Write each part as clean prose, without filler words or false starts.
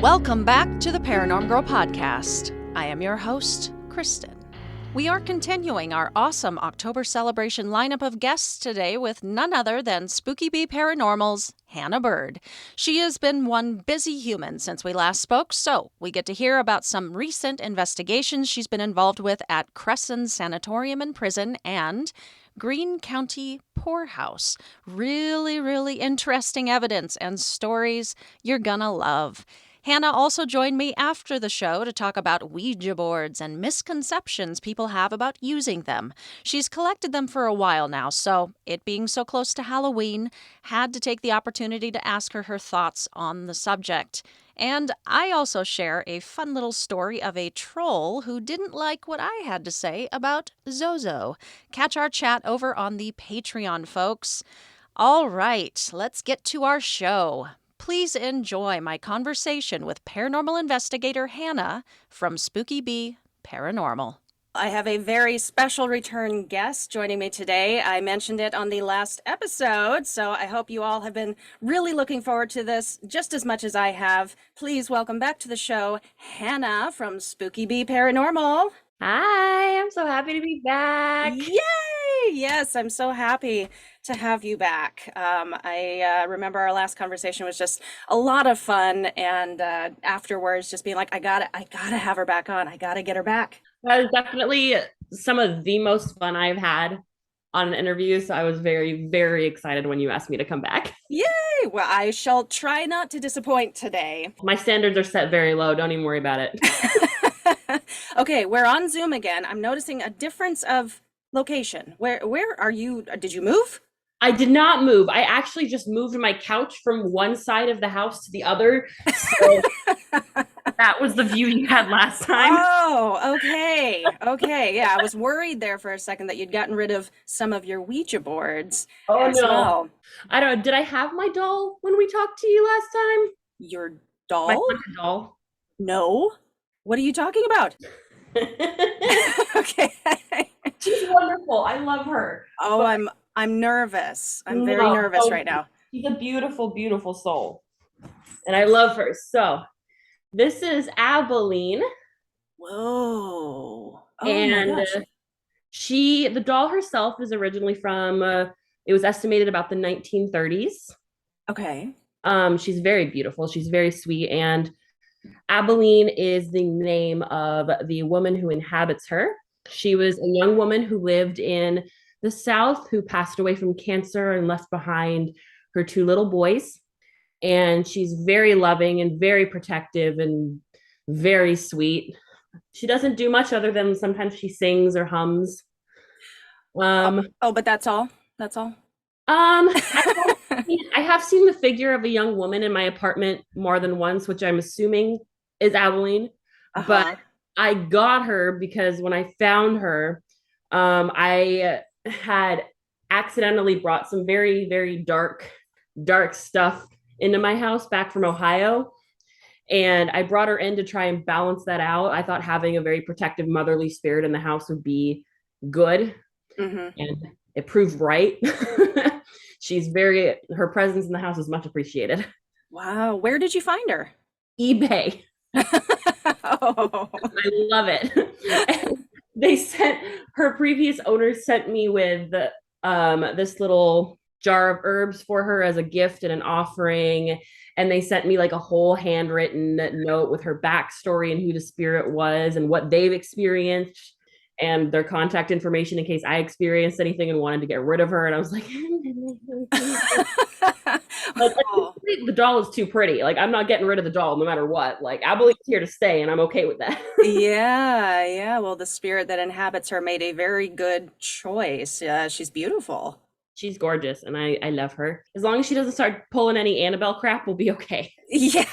Welcome back to the Paranormal Girl Podcast. I am your host, Kristen. We are continuing our awesome October celebration lineup of guests today with none other than Spooky Bee Paranormal's Hannah Bird. She has been one busy human since we last spoke, so we get to hear about some recent investigations she's been involved with at Cresson Sanatorium and Prison and Greene County Poorhouse. Really interesting evidence and stories you're gonna love. Hannah also joined me after the show to talk about Ouija boards and misconceptions people have about using them. She's collected them for a while now, so it being so close to Halloween, had to take the opportunity to ask her thoughts on the subject. And I also share a fun little story of a troll who didn't like what I had to say about Zozo. Catch our chat over on the Patreon, folks. All right, let's get to our show. Please enjoy my conversation with paranormal investigator Hannah from Spooky Bee Paranormal. I have a very special return guest joining me today. I mentioned it on the last episode, so I hope you all have been really looking forward to this just as much as I have. Please welcome back to the show, Hannah from Spooky Bee Paranormal. Hi, I'm so happy to be back. Yay! Yes, I'm so happy to have you back. I remember our last conversation was just a lot of fun, and afterwards just being like, I gotta have her back on. I gotta get her back. That was definitely some of the most fun I've had on an interview, so I was very excited when you asked me to come back. Yay! Well, I shall try not to disappoint today. My standards are set very low. Don't even worry about it. Okay, we're on Zoom again. I'm noticing a difference of location. Where are you? Did you move? I did not move. I actually just moved my couch from one side of the house to the other. So that was the view you had last time. Oh, okay. Okay. Yeah, I was worried there for a second that you'd gotten rid of some of your Ouija boards. Oh, no. Well. I don't know. Did I have my doll when we talked to you last time? Your doll? My haunted doll. No. What are you talking about? Okay. She's wonderful. I love her. Oh, but I'm nervous. I'm very nervous right now. She's a beautiful soul. And I love her. So this is Abilene. Whoa. Oh, and the doll herself is originally from, it was estimated about the 1930s. Okay. She's very beautiful. She's very sweet. And Abilene is the name of the woman who inhabits her. She was a young woman who lived in the South who passed away from cancer and left behind her 2 little boys. And she's very loving and very protective and very sweet. She doesn't do much other than sometimes she sings or hums. But that's all? That's all? I have seen the figure of a young woman in my apartment more than once, which I'm assuming is Abilene. Uh-huh. But I got her because when I found her, I had accidentally brought some very dark stuff into my house back from Ohio. And I brought her in to try and balance that out. I thought having a very protective motherly spirit in the house would be good. Mm-hmm. And it proved right. Her presence in the house is much appreciated. Wow. Where did you find her? eBay. Oh. I love it. Her previous owners sent me with this little jar of herbs for her as a gift and an offering. And they sent me like a whole handwritten note with her backstory and who the spirit was and what they've experienced and their contact information in case I experienced anything and wanted to get rid of her. And I was like, the doll is too pretty. Like, I'm not getting rid of the doll no matter what. Like, Abilene's here to stay and I'm okay with that. Yeah. Well, the spirit that inhabits her made a very good choice. She's beautiful. She's gorgeous and I love her. As long as she doesn't start pulling any Annabelle crap, we'll be okay. Yeah.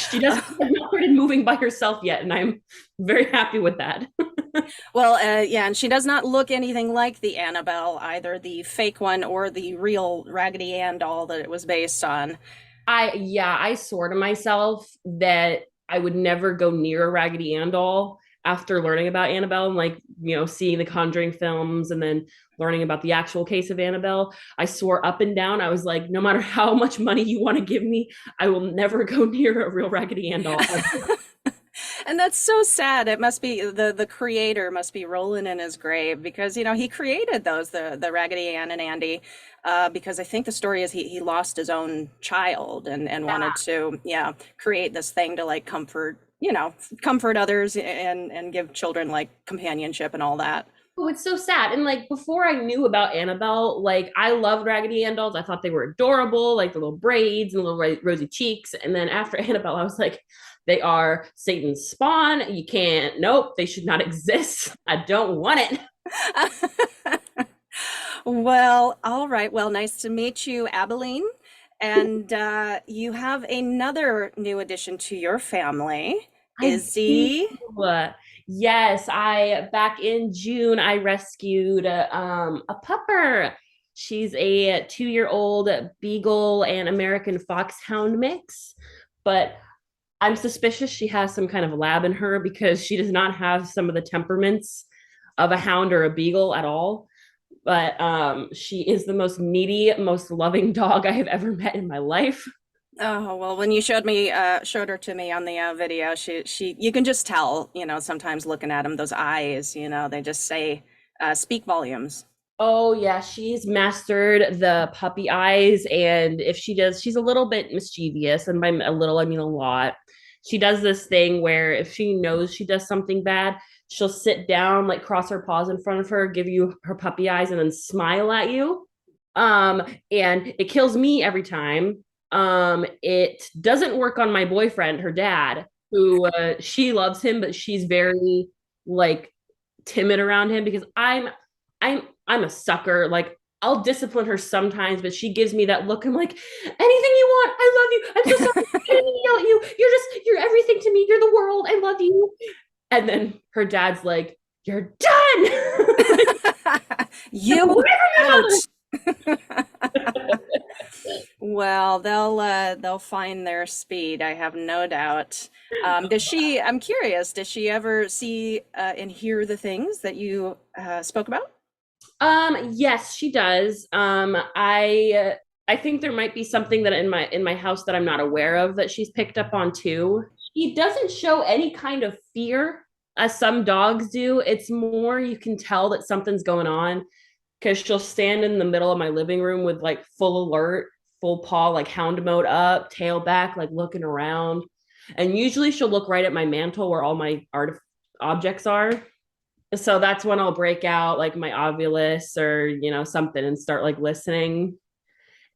She has not started moving by herself yet, and I'm very happy with that. Well, and she does not look anything like the Annabelle, either the fake one or the real Raggedy Ann doll that it was based on. I swore to myself that I would never go near a Raggedy Ann doll after learning about Annabelle and like, seeing the Conjuring films and then learning about the actual case of Annabelle, I swore up and down, I was like, no matter how much money you want to give me, I will never go near a real Raggedy Ann doll. And that's so sad. It must be the creator must be rolling in his grave because he created those the Raggedy Ann and Andy because I think the story is he lost his own child and wanted to create this thing to like comfort others and give children like companionship and all that. Oh, it's so sad. And like before I knew about Annabelle, like I loved Raggedy Ann dolls. I thought they were adorable, like the little braids and the little rosy cheeks. And then after Annabelle, I was like, they are Satan's spawn. You can't, nope, they should not exist. I don't want it. Well, all right. Well, nice to meet you, Abilene. And you have another new addition to your family, Izzy. Yes, I back in June I rescued a pupper. She's a 2-year-old beagle and American foxhound mix, but I'm suspicious she has some kind of lab in her because she does not have some of the temperaments of a hound or a beagle at all. But she is the most needy, most loving dog I have ever met in my life. Oh, well, when you showed her to me on the video, you can just tell, sometimes looking at them, those eyes, they just speak volumes. Oh yeah, she's mastered the puppy eyes, and if she does, she's a little bit mischievous, and by a little I mean a lot. She does this thing where if she knows she does something bad, she'll sit down, like cross her paws in front of her, give you her puppy eyes, and then smile at you. And it kills me every time. It doesn't work on my boyfriend, her dad, who she loves him, but she's very like timid around him because I'm a sucker. Like I'll discipline her sometimes, but she gives me that look. I'm like, anything you want. I love you. I'm so sorry. I didn't mean to yell at you. You're everything to me. You're the world. I love you. And then her dad's like, you're done. You out. Well, they'll find their speed, I have no doubt. I'm curious, does she ever see and hear the things that you spoke about? Yes, she does. I think there might be something that in my house that I'm not aware of that she's picked up on too. She doesn't show any kind of fear as some dogs do. It's more you can tell that something's going on because she'll stand in the middle of my living room with like full alert, full paw, like hound mode up, tail back, like looking around. And usually she'll look right at my mantle where all my art objects are. So that's when I'll break out like my Ovilus or, something and start like listening.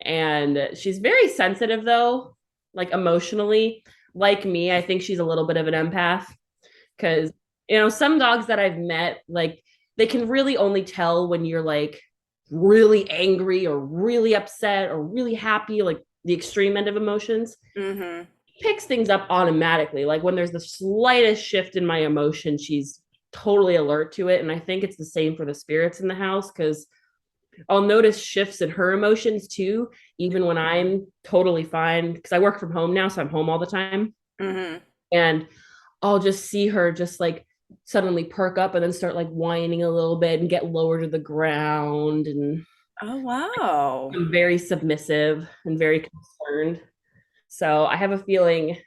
And she's very sensitive though, like emotionally. Like me, I think she's a little bit of an empath because, some dogs that I've met, like they can really only tell when you're like really angry or really upset or really happy, like the extreme end of emotions. Mm-hmm. Picks things up automatically. Like when there's the slightest shift in my emotion, she's totally alert to it. And I think it's the same for the spirits in the house because I'll notice shifts in her emotions too, even when I'm totally fine. Because I work from home now, so I'm home all the time. Mm-hmm. And I'll just see her just like suddenly perk up and then start like whining a little bit and get lower to the ground. And oh wow, I'm very submissive and very concerned. So I have a feeling,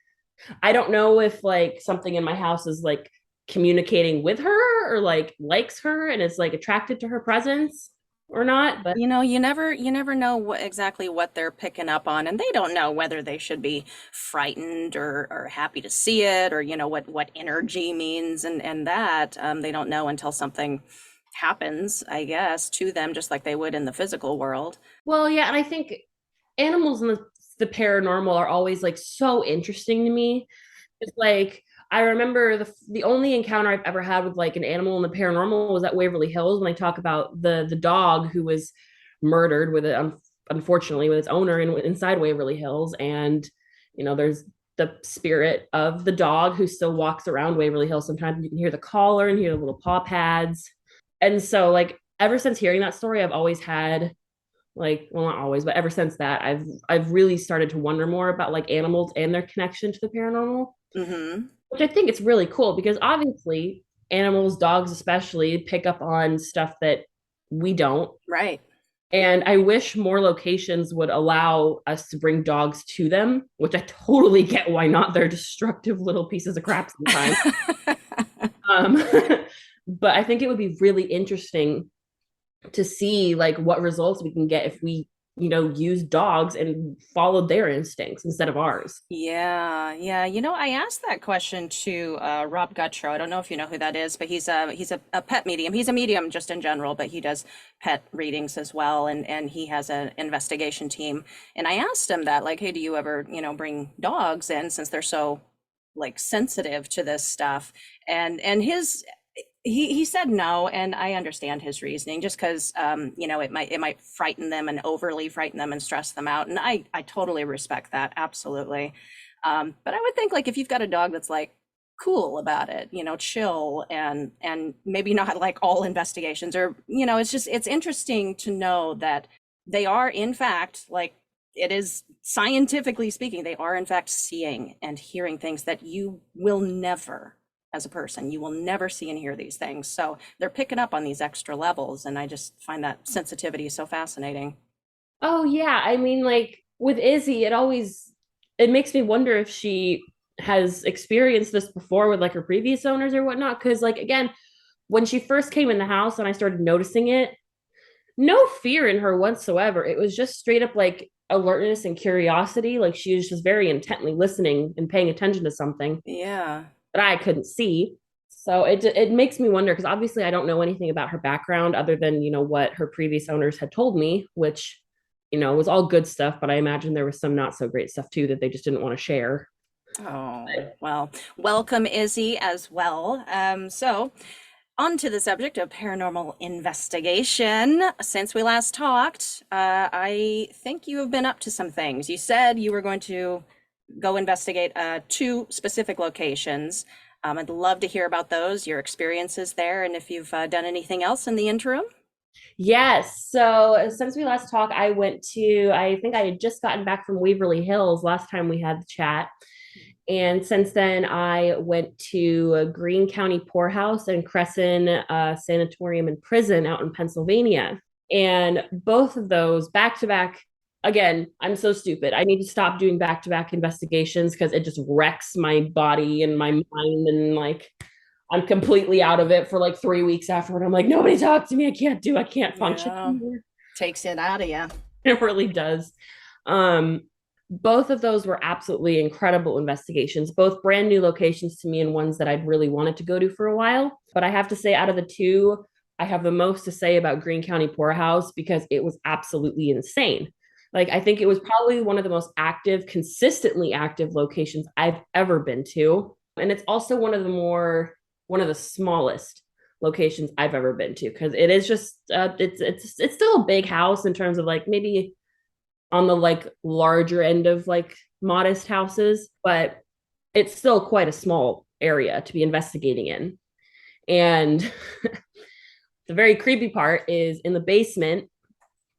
I don't know if like something in my house is like communicating with her or like likes her and is like attracted to her presence or not, but you never know exactly what they're picking up on, and they don't know whether they should be frightened or happy to see it, or what energy means, and that they don't know until something happens, I guess, to them, just like they would in the physical world. well, yeah, and I think animals in the paranormal are always like so interesting to me. It's like I remember the only encounter I've ever had with like an animal in the paranormal was at Waverly Hills when they talk about the dog who was murdered with it, unfortunately, with its owner inside Waverly Hills, and there's the spirit of the dog who still walks around Waverly Hills. Sometimes you can hear the collar and hear the little paw pads, and so like ever since hearing that story, I've always had like, well, not always, but ever since that, I've really started to wonder more about like animals and their connection to the paranormal. Mm-hmm. Which I think it's really cool because obviously animals, dogs especially, pick up on stuff that we don't. Right. And I wish more locations would allow us to bring dogs to them, which I totally get why not. They're destructive little pieces of crap sometimes. um, but I think it would be really interesting to see like what results we can get if we, use dogs and followed their instincts instead of ours. Yeah. I asked that question to Rob Guttrow. I don't know if you know who that is, but he's a pet medium. He's a medium just in general, but he does pet readings as well, and he has an investigation team. And I asked him that, like, hey, do you ever, bring dogs in since they're so like sensitive to this stuff? And his he said no, and I understand his reasoning, just because it might frighten them and overly frighten them and stress them out, and I totally respect that, absolutely. But I would think, like, if you've got a dog that's like cool about it, chill, and maybe not like all investigations, or it's interesting to know that they are in fact, like, it is scientifically speaking, they are in fact seeing and hearing things that you will never, as a person, you will never see and hear these things. So they're picking up on these extra levels, and I just find that sensitivity so fascinating. Oh yeah, I mean, like with Izzy, it makes me wonder if she has experienced this before with like her previous owners or whatnot. Because like again, when she first came in the house and I started noticing it, no fear in her whatsoever. It was just straight up like alertness and curiosity. Like she was just very intently listening and paying attention to something Yeah. that I couldn't see. So it makes me wonder, because obviously I don't know anything about her background other than, what her previous owners had told me, which, was all good stuff, but I imagine there was some not so great stuff too that they just didn't want to share. Oh, well, welcome, Izzy, as well. So on to the subject of paranormal investigation. Since we last talked, I think you have been up to some things. You said you were going to go investigate two specific locations. I'd love to hear about those, your experiences there, and if you've done anything else in the interim. Yes. So since we last talked, I think I had just gotten back from Waverly Hills last time we had the chat. And since then, I went to Greene County Poorhouse and Cresson Sanatorium and Prison out in Pennsylvania. And both of those back to back, again, I'm so stupid. I need to stop doing back to back investigations because it just wrecks my body and my mind. And like, I'm completely out of it for like 3 weeks afterward. I'm like, nobody talk to me. I can't function anymore. Takes it out of you. It really does. Both of those were absolutely incredible investigations, both brand new locations to me and ones that I'd really wanted to go to for a while. But I have to say, out of the two, I have the most to say about Greene County Poorhouse because it was absolutely insane. Like, I think it was probably one of the most active, consistently active locations I've ever been to. And it's also one of the smallest locations I've ever been to, because it is just, it's still a big house in terms of like maybe on the like larger end of like modest houses, but it's still quite a small area to be investigating in. And the very creepy part is in the basement,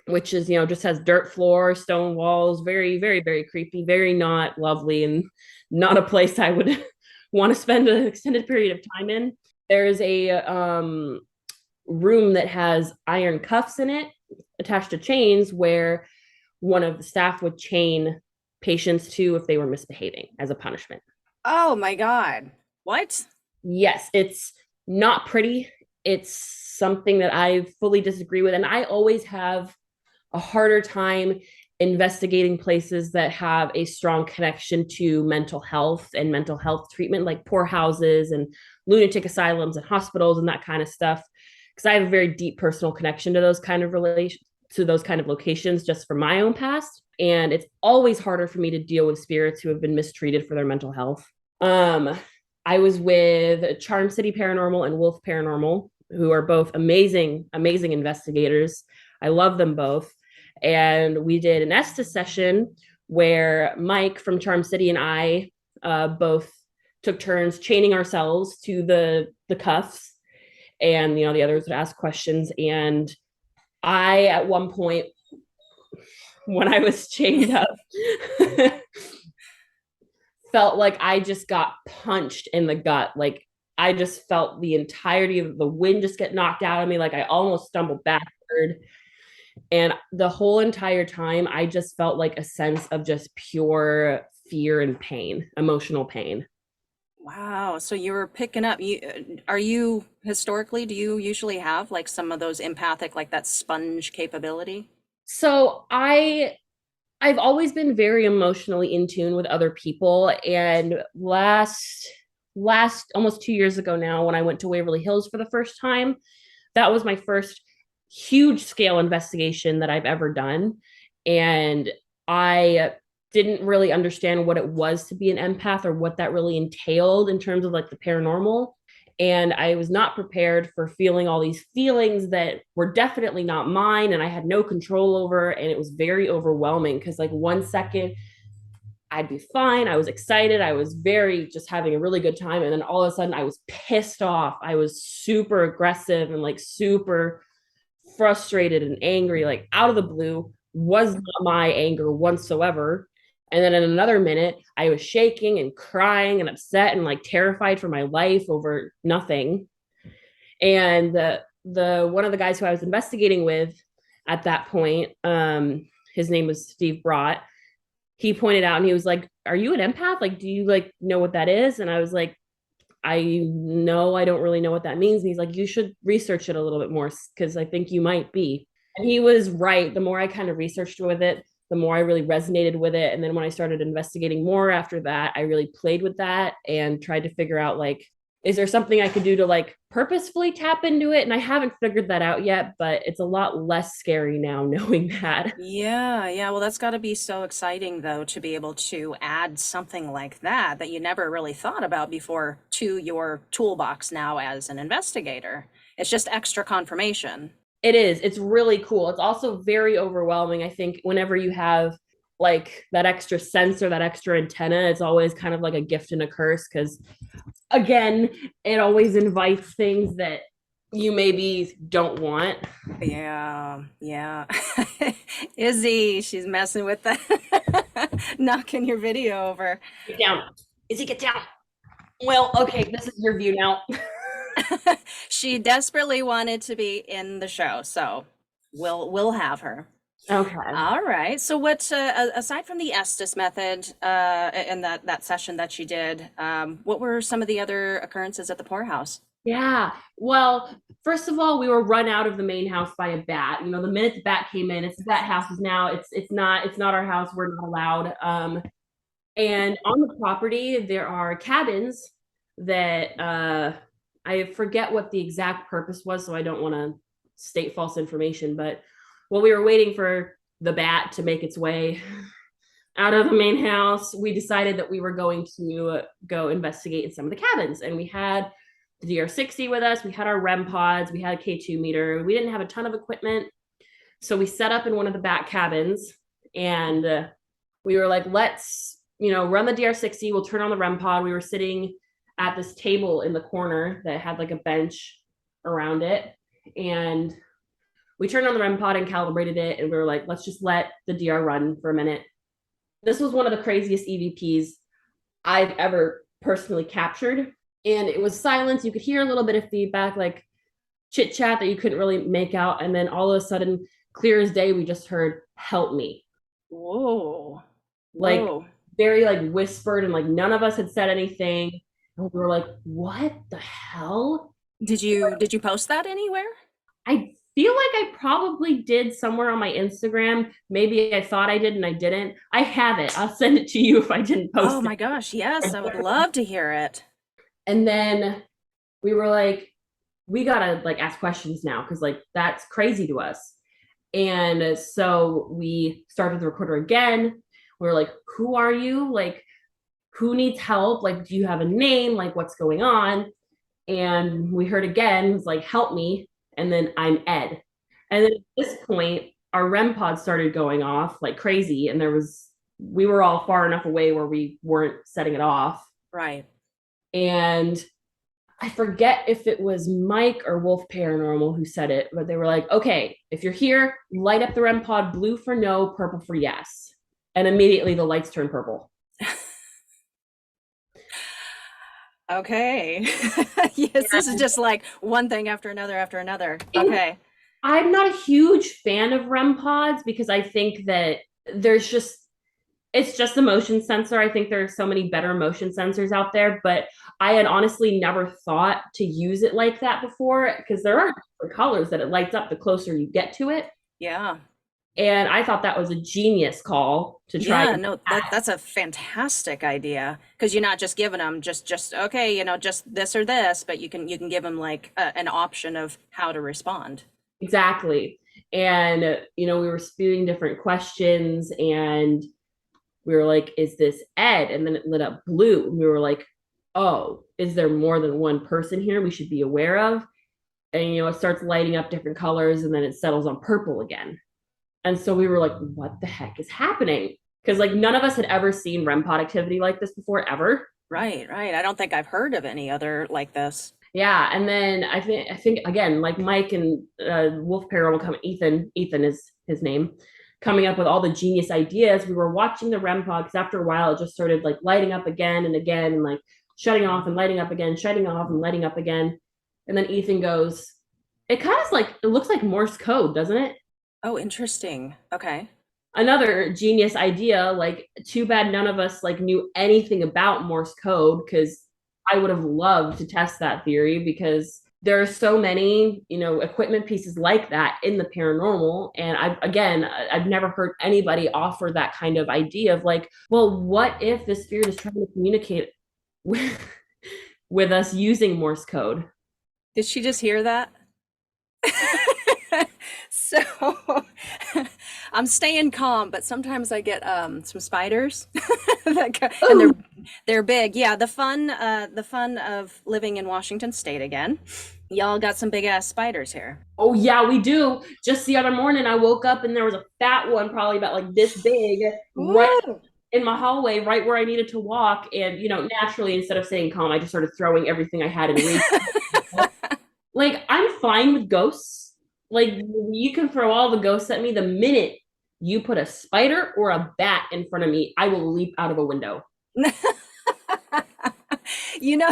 which is, just has dirt floor, stone walls, very, very, very creepy, very not lovely, and not a place I would want to spend an extended period of time in. There's a room that has iron cuffs in it attached to chains where one of the staff would chain patients to if they were misbehaving as a punishment. Oh my God. What? Yes, it's not pretty. It's something that I fully disagree with. And I always have a harder time investigating places that have a strong connection to mental health and mental health treatment, like poorhouses and lunatic asylums and hospitals and that kind of stuff. Because I have a very deep personal connection to those kind of locations just from my own past. And it's always harder for me to deal with spirits who have been mistreated for their mental health. I was with Charm City Paranormal and Wolf Paranormal, who are both amazing, amazing investigators. I love them both. And we did an Estes session where Mike from Charm City and I both took turns chaining ourselves to the cuffs. And, the others would ask questions. And I, at one point, when I was chained up, felt like I just got punched in the gut, like I just felt the entirety of the wind just get knocked out of me. Like I almost stumbled backward. And the whole entire time, I just felt like a sense of just pure fear and pain, emotional pain. Wow. So you were picking up, are you historically, do you usually have like some of those empathic, like that sponge capability? So I've always been very emotionally in tune with other people. And last almost 2 years ago now, when I went to Waverly Hills for the first time, that was my first huge scale investigation that I've ever done. And I didn't really understand what it was to be an empath or what that really entailed in terms of like the paranormal. And I was not prepared for feeling all these feelings that were definitely not mine and I had no control over. And it was very overwhelming because, like, 1 second I'd be fine. I was excited. I was very just having a really good time. And then all of a sudden I was pissed off. I was super aggressive and like super frustrated and angry, like out of the blue, was not my anger whatsoever. And then in another minute, I was shaking and crying and upset and like terrified for my life over nothing. And the one of the guys who I was investigating with at that point, his name was Steve Brott. He pointed out and he was like, "Are you an empath? Like, do you like know what that is?" And I was like, "I know, I don't really know what that means." And he's like, "You should research it a little bit more because I think you might be." And he was right. The more I kind of researched with it, the more I really resonated with it. And then when I started investigating more after that, I really played with that and tried to figure out, like, is there something I could do to like purposefully tap into it? And I haven't figured that out yet, but it's a lot less scary now knowing that. Yeah, yeah. Well, that's got to be so exciting, though, to be able to add something like that that you never really thought about before to your toolbox now as an investigator. It's just extra confirmation. It is. It's really cool. It's also very overwhelming. I think whenever you have like that extra sensor, that extra antenna, it's always kind of like a gift and a curse because, again, it always invites things that you maybe don't want. Yeah, yeah. Izzy, she's messing with the knocking your video over. Get down. Izzy, get down. Well, okay, this is your view now. She desperately wanted to be in the show, so we'll have her. Okay. All right. So what aside from the Estes method and that session that you did, what were some of the other occurrences at the Poorhouse? Yeah. Well, first of all, we were run out of the main house by a bat. You know, the minute the bat came in, it's that house is now. It's not our house. We're not allowed. And on the property, there are cabins that I forget what the exact purpose was, so I don't want to state false information. But while we were waiting for the bat to make its way out of the main house, we decided that we were going to go investigate in some of the cabins. And we had the DR60 with us, we had our REM pods, we had a K2 meter. We didn't have a ton of equipment. So we set up in one of the back cabins and we were like, let's, run the DR60, we'll turn on the REM pod. We were sitting at this table in the corner that had like a bench around it. And we turned on the REM pod and calibrated it. And we were like, let's just let the DR run for a minute. This was one of the craziest EVPs I've ever personally captured. And it was silence. You could hear a little bit of feedback, like chit chat that you couldn't really make out. And then all of a sudden, clear as day, we just heard, "Help me." Whoa. Like Whoa. very like whispered, and like none of us had said anything. And we were like, what the hell? Did you post that anywhere? I feel like I probably did somewhere on my Instagram. Maybe I thought I did and I didn't. I have it. I'll send it to you if I didn't post Oh it. my gosh, yes, I would love to hear it. And then we were like, we gotta like ask questions now because like that's crazy to us. And so we started the recorder again. We were like, who are you? Like, who needs help? Like, do you have a name? Like, what's going on? And we heard again, it was like, "Help me." And then, "I'm Ed." And then at this point, our REM pod started going off like crazy. And we were all far enough away where we weren't setting it off. Right. And I forget if it was Mike or Wolf Paranormal who said it, but they were like, "Okay, if you're here, light up the REM pod, blue for no, purple for yes." And immediately the lights turned purple. Okay. Yes, this is just like one thing after another after another. Okay. I'm not a huge fan of REM pods because I think that there's just it's just a motion sensor. I think there are so many better motion sensors out there, but I had honestly never thought to use it like that before because there are different colors that it lights up the closer you get to it. Yeah. And I thought that was a genius call to try. Yeah, no, that's a fantastic idea because you're not just giving them just okay, just this or this, but you can give them like an option of how to respond. Exactly. And, we were spewing different questions and we were like, is this Ed? And then it lit up blue. And we were like, oh, is there more than one person here we should be aware of? And, it starts lighting up different colors and then it settles on purple again. And so we were like, what the heck is happening? Because like none of us had ever seen REM pod activity like this before, ever. Right, right. I don't think I've heard of any other like this. Yeah, and then I think again, like Mike and Wolf Paranormal come Ethan is his name, coming up with all the genius ideas. We were watching the REM pod because after a while it just started like lighting up again and again and like shutting off and lighting up again, shutting off and lighting up again. And then Ethan goes, it kind of like it looks like Morse code, doesn't it? Oh, interesting. Okay. Another genius idea. Like, too bad none of us like knew anything about Morse code because I would have loved to test that theory because there are so many, equipment pieces like that in the paranormal. And I've never heard anybody offer that kind of idea of like, well, what if the spirit is trying to communicate with, with us using Morse code? Did she just hear that? So I'm staying calm, but sometimes I get some spiders and they're big. Yeah, the fun of living in Washington State again. Y'all got some big ass spiders here. Oh yeah, we do. Just the other morning I woke up and there was a fat one probably about like this big right Woo! in my hallway, right where I needed to walk. And naturally instead of staying calm, I just started throwing everything I had in reach. Like, I'm fine with ghosts. Like, you can throw all the ghosts at me. The minute you put a spider or a bat in front of me, I will leap out of a window. You know,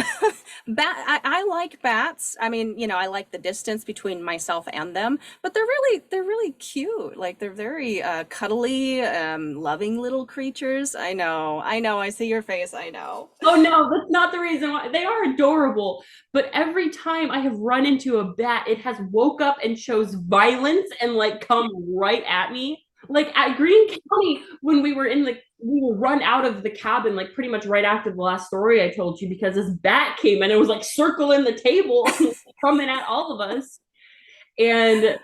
I like bats. I mean, I like the distance between myself and them, but they're really cute. Like they're very cuddly, loving little creatures. I know, I see your face. I know. Oh no, that's not the reason why. They are adorable, but every time I have run into a bat, it has woke up and chose violence and like come right at me. Like at Green County, when we were run out of the cabin like pretty much right after the last story I told you because this bat came and it was like circling the table coming at all of us. And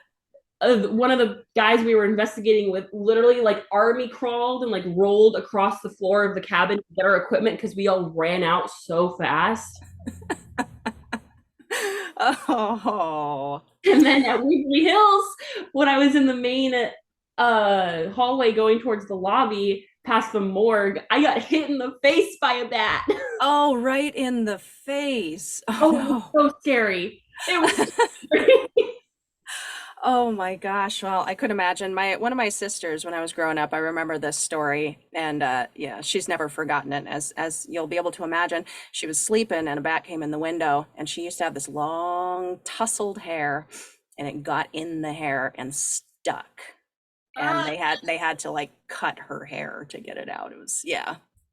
one of the guys we were investigating with literally like army crawled and like rolled across the floor of the cabin to get our equipment because we all ran out so fast. Oh. And then at Weebly Hills, when I was in the main hallway going towards the lobby past the morgue, I got hit in the face by a bat. Oh, right in the face. Oh, it was so scary. It was scary. Oh my gosh. Well, I could imagine one of my sisters when I was growing up, I remember this story and yeah, she's never forgotten it as you'll be able to imagine. She was sleeping and a bat came in the window and she used to have this long tousled hair and it got in the hair and stuck. And they had to like cut her hair to get it out. It was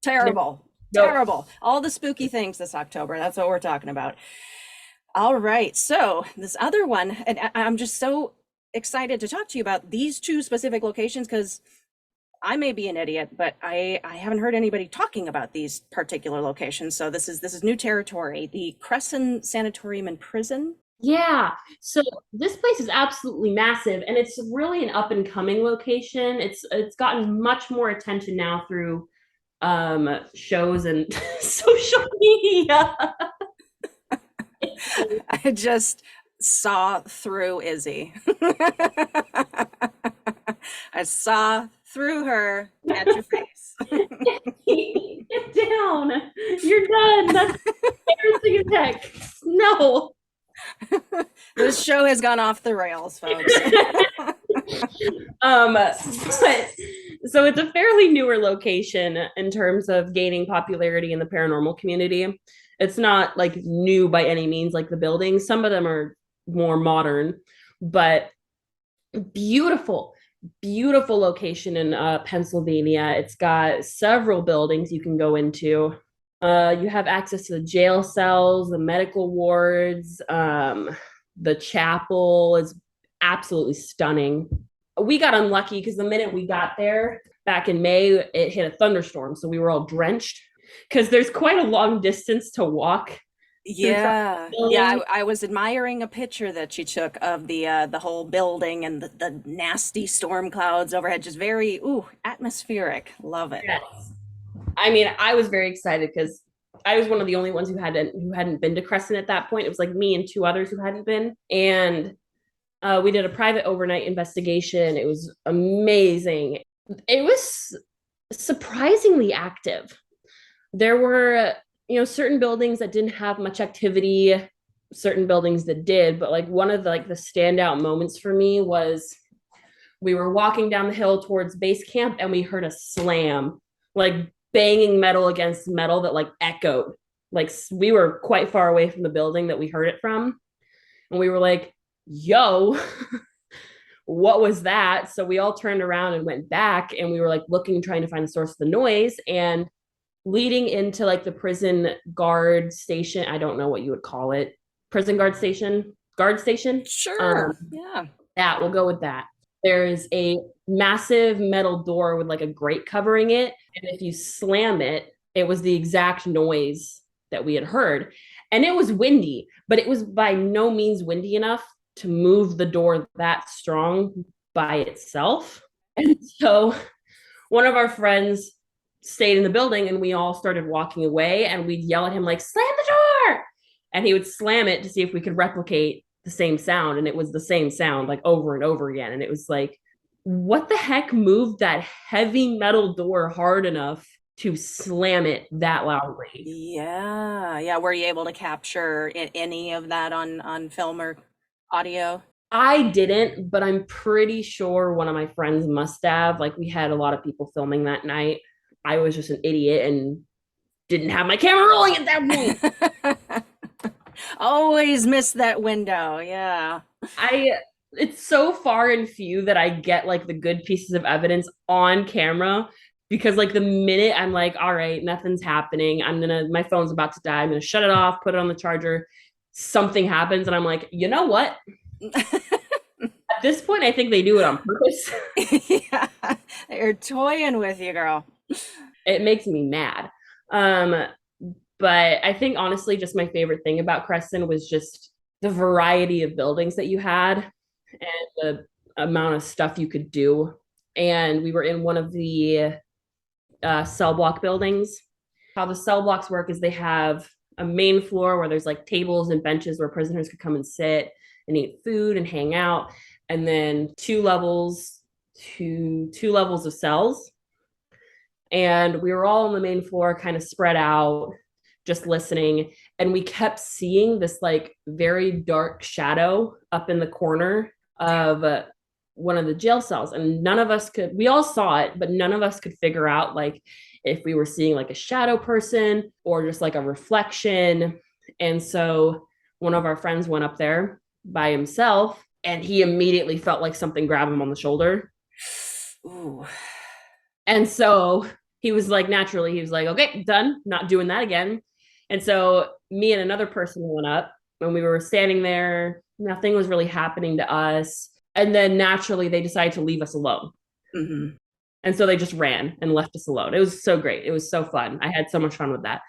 terrible. No. Terrible. All the spooky things this October. That's what we're talking about. All right. So this other one, and I'm just so excited to talk to you about these two specific locations because I may be an idiot, but I haven't heard anybody talking about these particular locations. So this is new territory. The Cresson Sanatorium and Prison. Yeah. So this place is absolutely massive and it's really an up and coming location. It's gotten much more attention now through shows and social media. I just saw through Izzy. I saw through her at your face. Get down. You're done. That's embarrassing as heck. No. This show has gone off the rails, folks. But So it's a fairly newer location in terms of gaining popularity in the paranormal community. It's not like new by any means, like the buildings. Some of them are more modern, but beautiful, beautiful location in Pennsylvania. It's got several buildings you can go into. You have access to the jail cells, the medical wards, the chapel is absolutely stunning. We got unlucky because the minute we got there back in May, it hit a thunderstorm. So we were all drenched because there's quite a long distance to walk. Yeah, I was admiring a picture that you took of the whole building and the nasty storm clouds overhead. Just very atmospheric. Love it. Yes. I mean, I was very excited because I was one of the only ones who hadn't been to Cresson at that point. It was like me and two others who hadn't been, and we did a private overnight investigation. It was amazing. It was surprisingly active. There were, certain buildings that didn't have much activity, certain buildings that did, but like one of the standout moments for me was we were walking down the hill towards base camp and we heard a slam, like banging metal against metal that like echoed. Like we were quite far away from the building that we heard it from. And we were like, yo, what was that? So we all turned around and went back and we were like looking, trying to find the source of the noise. And leading into like the prison guard station, I don't know what you would call it. Prison guard station? Sure. Yeah. That, we'll go with that. There is a massive metal door with like a grate covering it. And if you slam it, it was the exact noise that we had heard. And it was windy, but it was by no means windy enough to move the door that strong by itself. And so one of our friends stayed in the building and we all started walking away and we'd yell at him like, slam the door. And he would slam it to see if we could replicate the same sound. And it was the same sound like over and over again. And it was like, what the heck moved that heavy metal door hard enough to slam it that loudly? Yeah. Were you able to capture any of that on film or audio? I didn't, but I'm pretty sure one of my friends must have. Like we had a lot of people filming that night. I was just an idiot and didn't have my camera rolling at that point. Always miss that window. Yeah. It's so far and few that I get like the good pieces of evidence on camera because like the minute I'm like, all right, nothing's happening. My phone's about to die. I'm going to shut it off, put it on the charger. Something happens and I'm like, you know what? At this point, I think they do it on purpose. Yeah. They're toying with you, girl. It makes me mad. But I think honestly, just my favorite thing about Cresson was just the variety of buildings that you had and the amount of stuff you could do. And we were in one of the cell block buildings. How the cell blocks work is they have a main floor where there's like tables and benches where prisoners could come and sit and eat food and hang out. And then two levels of cells. And we were all on the main floor, kind of spread out, just listening. And we kept seeing this like very dark shadow up in the corner of one of the jail cells. And we all saw it, but none of us could figure out like if we were seeing like a shadow person or just like a reflection. And so one of our friends went up there by himself and he immediately felt like something grabbed him on the shoulder. Ooh. And so he was like, okay, done, not doing that again. And so me and another person went up and we were standing there. Nothing was really happening to us. And then naturally they decided to leave us alone. Mm-hmm. And so they just ran and left us alone. It was so great. It was so fun. I had so much fun with that.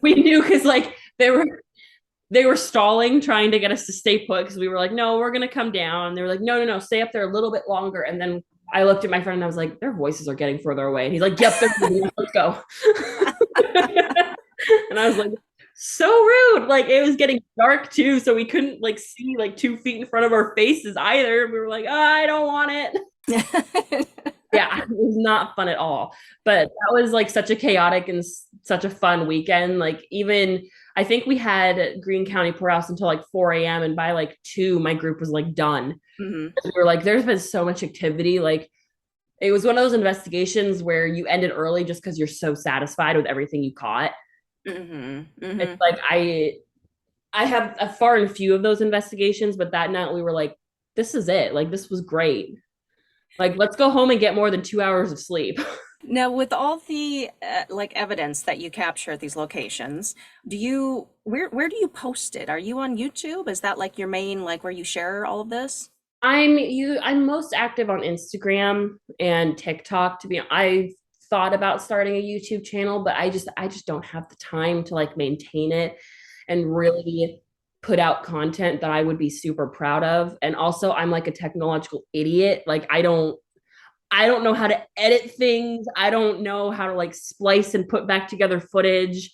We knew because like they were stalling, trying to get us to stay put because we were like, no, we're going to come down. And they were like, no, stay up there a little bit longer. And then I looked at my friend and I was like, their voices are getting further away. And he's like, yep, they're moving. Let's go. And I was like, so rude. Like it was getting dark too. So we couldn't like see like 2 feet in front of our faces either. We were like, I don't want it. Yeah, it was not fun at all. But that was like such a chaotic and such a fun weekend. Like even I think we had Greene County Poorhouse until like 4 a.m. and by like 2, my group was like done. We were like, there's been so much activity. Like, it was one of those investigations where you ended early just because you're so satisfied with everything you caught. It's like I have a far and few of those investigations, but that night we were like, this is it. Like, this was great. Like, let's go home and get more than 2 hours of sleep. Now, with all the like evidence that you capture at these locations, do you where do you post it? Are you on YouTube? Is that like your main, like where you share all of this? I'm most active on Instagram and TikTok. I thought about starting a YouTube channel, but I just don't have the time to like maintain it and really put out content that I would be super proud of. And also I'm like a technological idiot. Like I don't know how to edit things. I don't know how to like splice and put back together footage.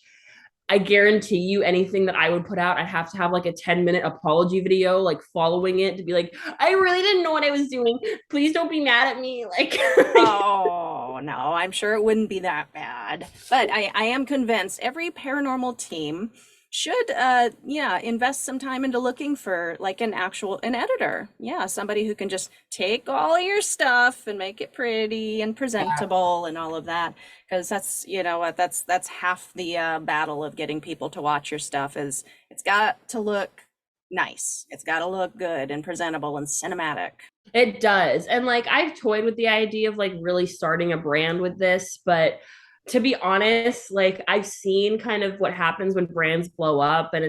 I guarantee you anything that I would put out, I'd have to have like a 10-minute apology video, like following it to be like, I really didn't know what I was doing. Please don't be mad at me. Like, Oh, no, I'm sure it wouldn't be that bad. But I am convinced every paranormal team should yeah, invest some time into looking for like an editor. Yeah, somebody who can just take all of your stuff and make it pretty and presentable and all of that. Because that's, you know what, that's half the battle of getting people to watch your stuff is it's got to look nice. It's got to look good and presentable and cinematic. it does. And like, I've toyed with the idea of like really starting a brand with this, but to be honest, like I've seen kind of what happens when brands blow up, and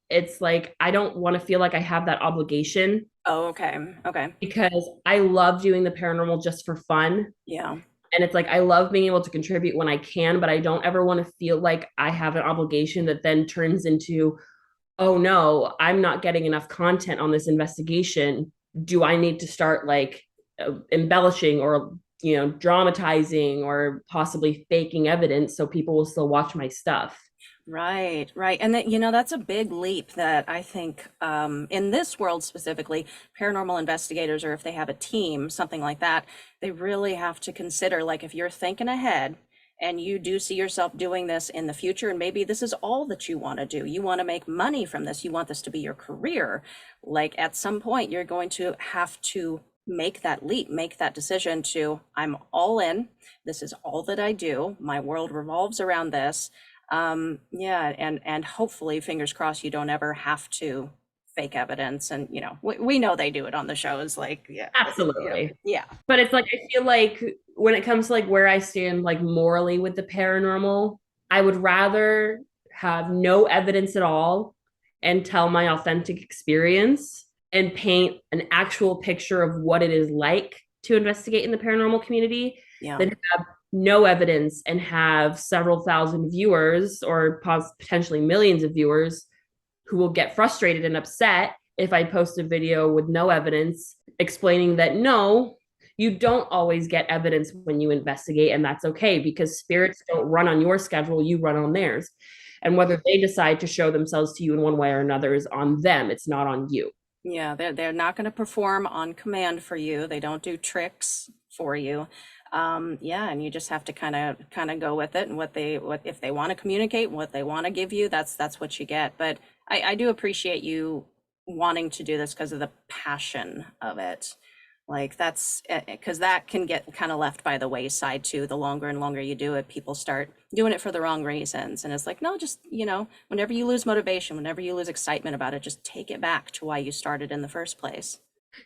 it's like I don't want to feel like I have that obligation Oh, okay. Okay. because I love doing the paranormal just for fun. Yeah. And it's like I love being able to contribute when I can, but I don't ever want to feel like I have an obligation that then turns into, oh no, I'm not getting enough content on this investigation. Do I need to start like embellishing or dramatizing or possibly faking evidence so people will still watch my stuff? Right, right. And that, you know, that's a big leap that I think in this world specifically, paranormal investigators, or if they have a team, something like that, they really have to consider, like, if you're thinking ahead and you do see yourself doing this in the future, and maybe this is all that you want to do, you want to make money from this, you want this to be your career, like at some point, you're going to have to make that leap, make that decision to, I'm all in. This is all that I do. My world revolves around this. Yeah, and hopefully, fingers crossed, you don't ever have to fake evidence. And you know, we know they do it on the shows, like yeah, Absolutely. yeah. But it's like I feel like when it comes to like where I stand like morally with the paranormal, I would rather have no evidence at all and tell my authentic experience and paint an actual picture of what it is like to investigate in the paranormal community Yeah. than have no evidence and have several thousand viewers or potentially millions of viewers who will get frustrated and upset if I post a video with no evidence explaining that no, you don't always get evidence when you investigate, and that's okay because spirits don't run on your schedule, you run on theirs. And whether they decide to show themselves to you in one way or another is on them, it's not on you. Yeah, they're not going to perform on command for you. They don't do tricks for you. Yeah, and you just have to kind of go with it, and what if they want to communicate, what they want to give you, that's what you get. But I do appreciate you wanting to do this because of the passion of it. Like that's because that can get kind of left by the wayside too. The longer and longer you do it, people start doing it for the wrong reasons. And it's like, no, just, you know, whenever you lose motivation, whenever you lose excitement about it, just take it back to why you started in the first place.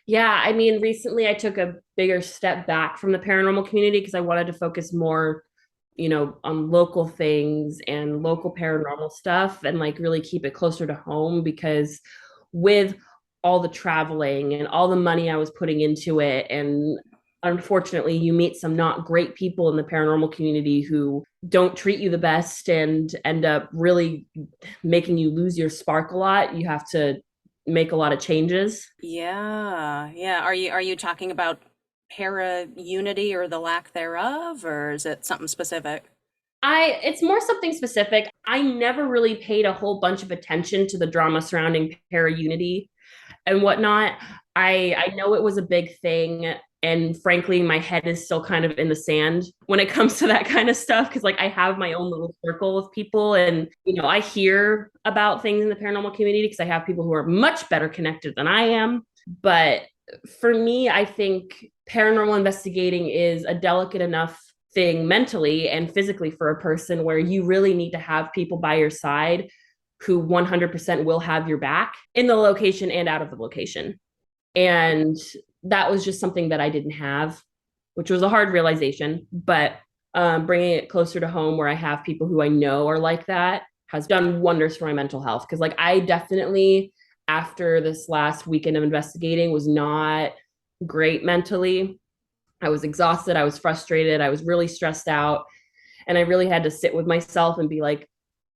Yeah, I mean, recently I took a bigger step back from the paranormal community because I wanted to focus more, on local things and local paranormal stuff and like really keep it closer to home because with all the traveling and all the money I was putting into it, and unfortunately, you meet some not great people in the paranormal community who don't treat you the best and end up really making you lose your spark a lot. You have to make a lot of changes. Yeah, yeah. Are you talking about para unity or the lack thereof, or is it something specific? It's more something specific. I never really paid a whole bunch of attention to the drama surrounding para unity and whatnot. I know it was a big thing, and frankly, my head is still kind of in the sand when it comes to that kind of stuff because like I have my own little circle of people, and I hear about things in the paranormal community because I have people who are much better connected than I am. But For me, I think paranormal investigating is a delicate enough thing mentally and physically for a person where you really need to have people by your side who 100% will have your back in the location and out of the location. And that was just something that I didn't have, which was a hard realization. But bringing it closer to home where I have people who I know are like that has done wonders for my mental health. Because, like, I definitely, after this last weekend of investigating, was not great mentally. I was exhausted. I was frustrated. I was really stressed out. And I really had to sit with myself and be like,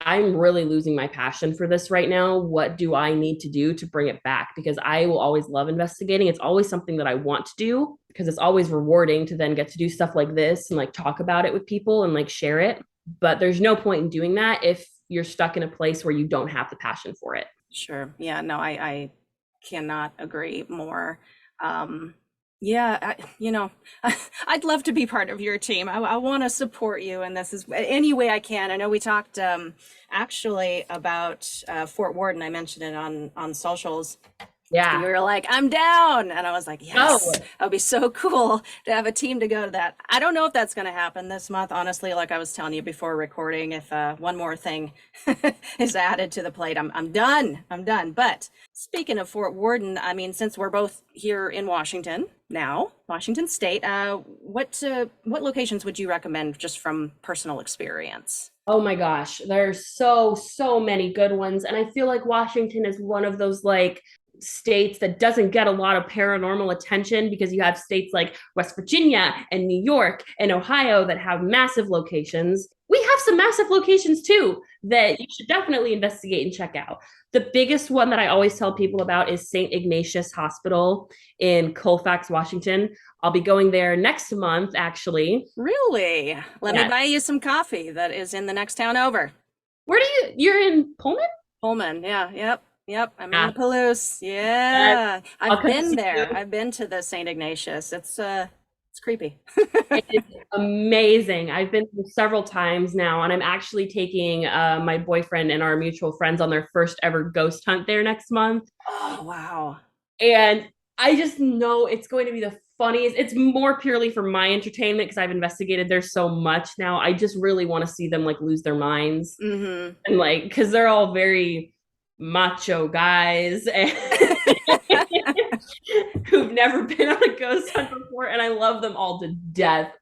I'm really losing my passion for this right now. What do I need to do to bring it back? Because I will always love investigating. It's always something that I want to do because it's always rewarding to then get to do stuff like this and like talk about it with people and like share it. But there's no point in doing that if you're stuck in a place where you don't have the passion for it. Sure. Yeah, no, I cannot agree more. Yeah, I'd love to be part of your team. I want to support you, and this is any way I can. I know we talked actually about Fort Warden. I mentioned it on socials. Yeah. You were like, I'm down. And I was like, yes, that would be so cool to have a team to go to that. I don't know if that's going to happen this month. Honestly, like I was telling you before recording, if one more thing is added to the plate, I'm done. I'm done. But speaking of Fort Warden, I mean, since we're both here in Washington now, Washington State, what locations would you recommend just from personal experience? Oh my gosh, there's so many good ones. And I feel like Washington is one of those like states that doesn't get a lot of paranormal attention because you have states like West Virginia and New York and Ohio that have massive locations. We have some massive locations too that you should definitely investigate and check out. The biggest one that I always tell people about is St. Ignatius Hospital in Colfax, Washington. I'll be going there next month, actually. Really? Let me buy you some coffee that is in the next town over. Where you're in Pullman? Pullman, yeah, yep. I'm in the Palouse. Yeah. I've been there. I've been to the St. Ignatius. It's creepy. It's amazing. I've been there several times now, and I'm actually taking my boyfriend and our mutual friends on their first ever ghost hunt there next month. Oh, wow. And I just know it's going to be the funniest. It's more purely for my entertainment because I've investigated there so much now. I just really want to see them like lose their minds. Mm-hmm. And like, because they're all very macho guys and who've never been on a ghost hunt before, and I love them all to death.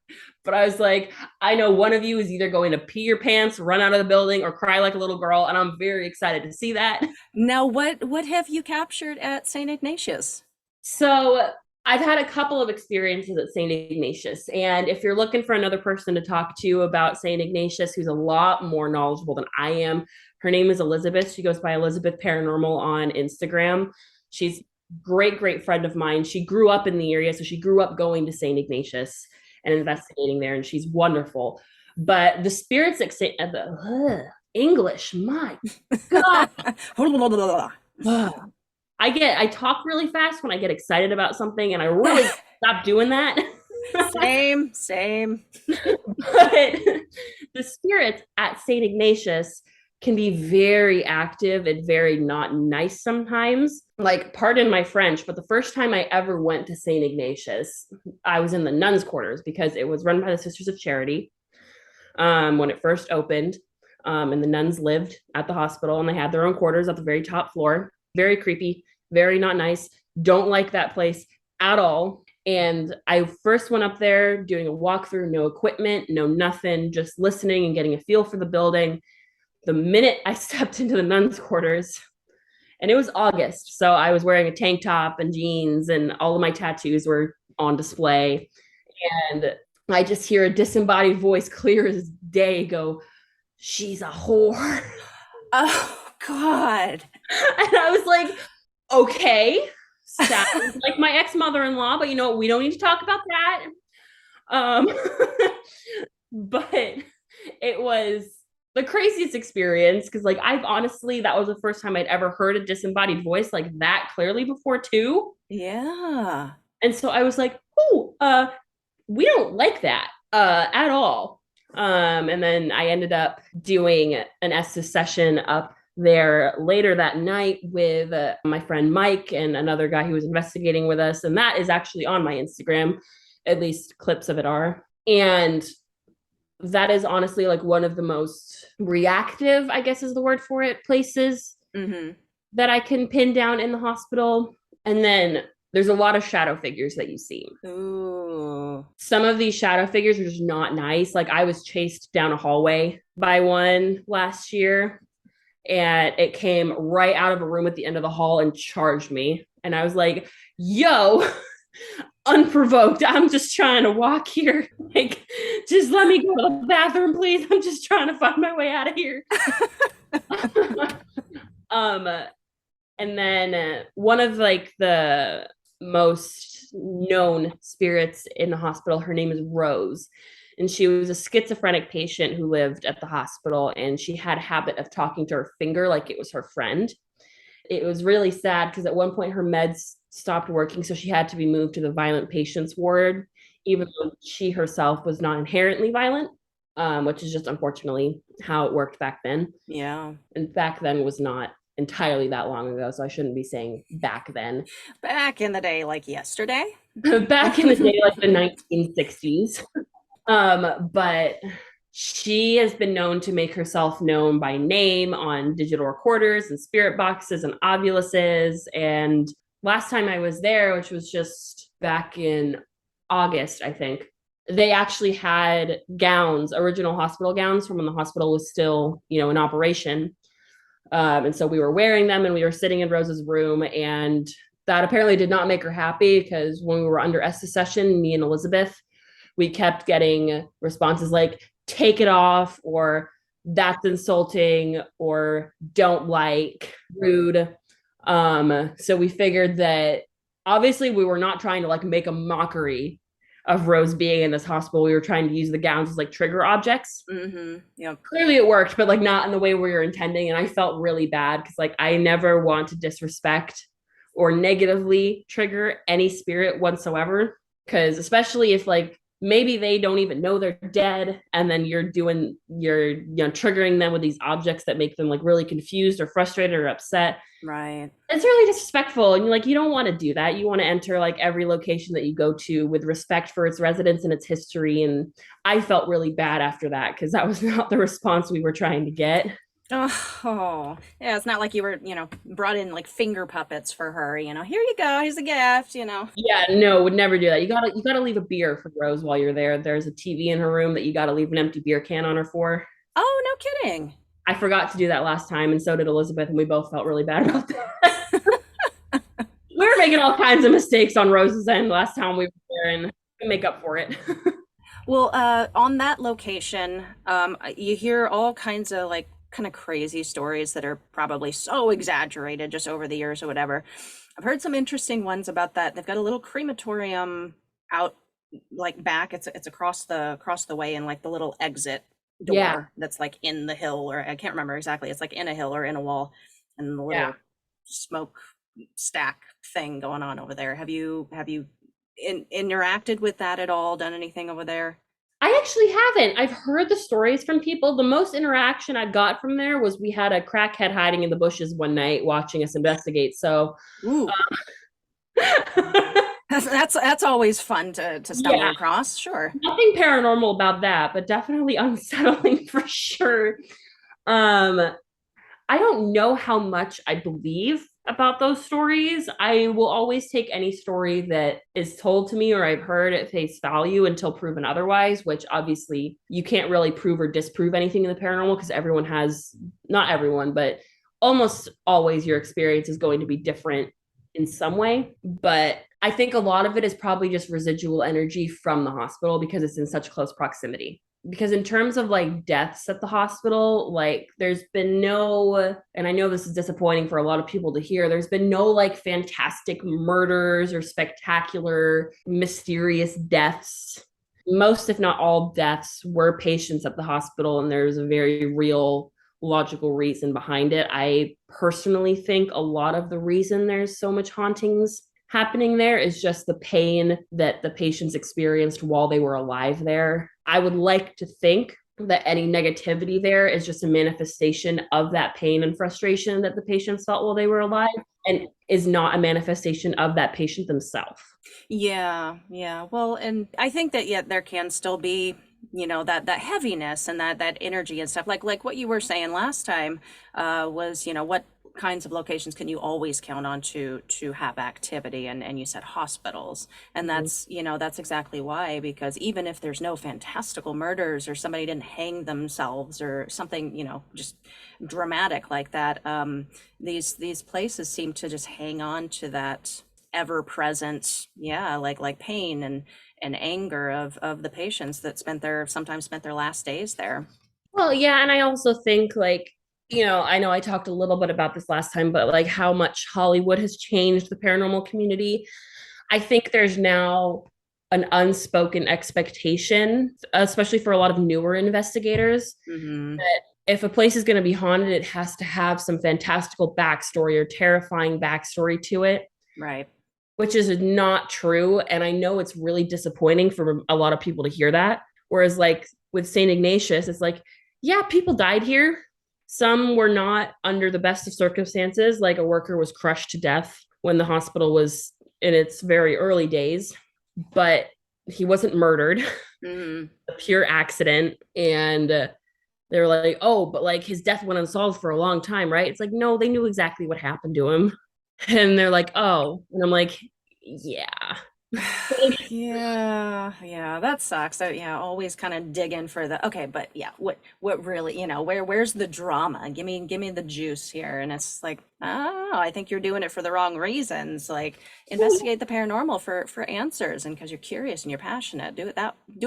But I was like, I know one of you is either going to pee your pants, run out of the building, or cry like a little girl, and I'm very excited to see that. Now, what have you captured at St. Ignatius? So I've had a couple of experiences at St. Ignatius, and if you're looking for another person to talk to about St. Ignatius who's a lot more knowledgeable than I am, her name is Elizabeth. She goes by Elizabeth Paranormal on Instagram. She's a great friend of mine. She grew up in the area, so she grew up going to St. Ignatius and investigating there, and she's wonderful. But the spirits at English, my God. I talk really fast when I get excited about something, and I really stop doing that. Same. But the spirits at St. Ignatius can be very active and very not nice sometimes. Like, pardon my French, but the first time I ever went to St. Ignatius, I was in the nuns' quarters because it was run by the Sisters of Charity when it first opened. And the nuns lived at the hospital, and they had their own quarters at the very top floor. Very creepy, very not nice. Don't like that place at all. And I first went up there doing a walkthrough, no equipment, no nothing, just listening and getting a feel for the building. The minute I stepped into the nuns' quarters, and it was August, so I was wearing a tank top and jeans, and all of my tattoos were on display. And I just hear a disembodied voice, clear as day, go, "She's a whore." Oh, God. And I was like, okay, sounds like my ex-mother-in-law, but you know, we don't need to talk about that. But it was the craziest experience because, like, that was the first time I'd ever heard a disembodied voice like that clearly before too. Yeah. And so I was like, we don't like that at all. And then I ended up doing an Estes session up there later that night with my friend Mike and another guy who was investigating with us. And that is actually on my Instagram, at least clips of it are. And that is honestly like one of the most reactive, I guess is the word for it, places that I can pin down in the hospital. And then there's a lot of shadow figures that you see. Ooh. Some of these shadow figures are just not nice. Like I was chased down a hallway by one last year, and it came right out of a room at the end of the hall and charged me. And I was like, yo, unprovoked, I'm just trying to walk here. Like, just let me go to the bathroom, please. I'm just trying to find my way out of here. And then one of like the most known spirits in the hospital, her name is Rose. And she was a schizophrenic patient who lived at the hospital, and she had a habit of talking to her finger like it was her friend. It was really sad because at one point her meds stopped working, so she had to be moved to the violent patients ward, even though she herself was not inherently violent, which is just unfortunately how it worked back then. Yeah. And back then was not entirely that long ago, so I shouldn't be saying back then. Back in the day, like yesterday? Back in the day, like the 1960s. But she has been known to make herself known by name on digital recorders and spirit boxes and ovuluses. And last time I was there, which was just back in August, I think, they actually had gowns, original hospital gowns from when the hospital was still, in operation. And so we were wearing them, and we were sitting in Rose's room, and that apparently did not make her happy, because when we were under Esther session, me and Elizabeth, we kept getting responses like, take it off, or that's insulting, or don't like, rude. So we figured that obviously we were not trying to like make a mockery of Rose being in this hospital. We were trying to use the gowns as like trigger objects. Yep. Clearly it worked, but like not in the way we were intending. And I felt really bad because like I never want to disrespect or negatively trigger any spirit whatsoever. Because especially if like maybe they don't even know they're dead, and then you're triggering them with these objects that make them like really confused or frustrated or upset. Right. It's really disrespectful, and like you don't want to do that. You want to enter like every location that you go to with respect for its residents and its history. And I felt really bad after that because that was not the response we were trying to get. Oh, yeah. It's not like you were, brought in like finger puppets for her. Here you go. Here's a gift. Yeah, no, would never do that. You gotta leave a beer for Rose while you're there. There's a TV in her room that you gotta leave an empty beer can on her for. Oh, no kidding. I forgot to do that last time, and so did Elizabeth, and we both felt really bad about that. We were making all kinds of mistakes on Rose's end last time we were there, and make up for it. Well, on that location, you hear all kinds of like kind of crazy stories that are probably so exaggerated just over the years or whatever. I've heard some interesting ones about that. They've got a little crematorium out like back. It's across the way in like the little exit door that's like in the hill, or I can't remember exactly. It's like in a hill or in a wall, and the little smoke stack thing going on over there. Have you interacted with that at all? Done anything over there? I actually haven't. I've heard the stories from people. The most interaction I've got from there was we had a crackhead hiding in the bushes one night watching us investigate. So that's always fun to stumble across. Sure. Nothing paranormal about that, but definitely unsettling for sure. I don't know how much I believe about those stories. I will always take any story that is told to me or I've heard at face value until proven otherwise, which obviously you can't really prove or disprove anything in the paranormal because everyone has, not everyone, but almost always your experience is going to be different in some way. But I think a lot of it is probably just residual energy from the hospital because it's in such close proximity. Because in terms of like deaths at the hospital, like there's been no, and I know this is disappointing for a lot of people to hear, there's been no like fantastic murders or spectacular mysterious deaths. Most, if not all deaths were patients at the hospital, and there's a very real logical reason behind it. I personally think a lot of the reason there's so much hauntings happening there is just the pain that the patients experienced while they were alive there. I would like to think that any negativity there is just a manifestation of that pain and frustration that the patients felt while they were alive, and is not a manifestation of that patient themselves. Yeah, yeah. Well, and I think that yeah, there can still be, that heaviness and that energy and stuff. Like what you were saying last time, was, what kinds of locations can you always count on to have activity? And you said hospitals. And Mhm. that's exactly why, because even if there's no fantastical murders or somebody didn't hang themselves or something, just dramatic like that, these places seem to just hang on to that ever present, yeah, like pain and anger of the patients that sometimes spent their last days there. Well, yeah, and I also think like, I know I talked a little bit about this last time, but like how much Hollywood has changed the paranormal community. I think there's now an unspoken expectation, especially for a lot of newer investigators, Hmm. that if a place is going to be haunted, it has to have some fantastical backstory or terrifying backstory to it, Right. which is not true. And I know it's really disappointing for a lot of people to hear that. Whereas, like with St. Ignatius, it's like, yeah, people died here. Some were not under the best of circumstances. Like a worker was crushed to death when the hospital was in its very early days, but he wasn't murdered, Hmm. a pure accident. And they were like, oh, but like his death went unsolved for a long time, right? It's like, no, they knew exactly what happened to him. And they're like, oh. And I'm like, yeah. Yeah, yeah, that sucks. So yeah, always kind of dig in for the okay, but yeah, what really, where's the drama? Give me the juice here. And it's like, oh, I think you're doing it for the wrong reasons. Like investigate the paranormal for answers and because you're curious and you're passionate. Do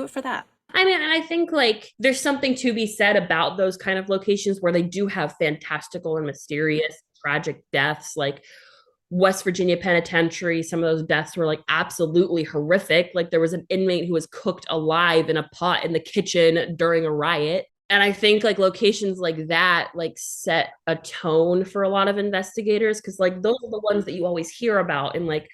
it for that. I mean, and I think like there's something to be said about those kind of locations where they do have fantastical and mysterious, tragic deaths. Like West Virginia Penitentiary, some of those deaths were like absolutely horrific. Like there was an inmate who was cooked alive in a pot in the kitchen during a riot. And I think like locations like that like set a tone for a lot of investigators because like those are the ones that you always hear about in like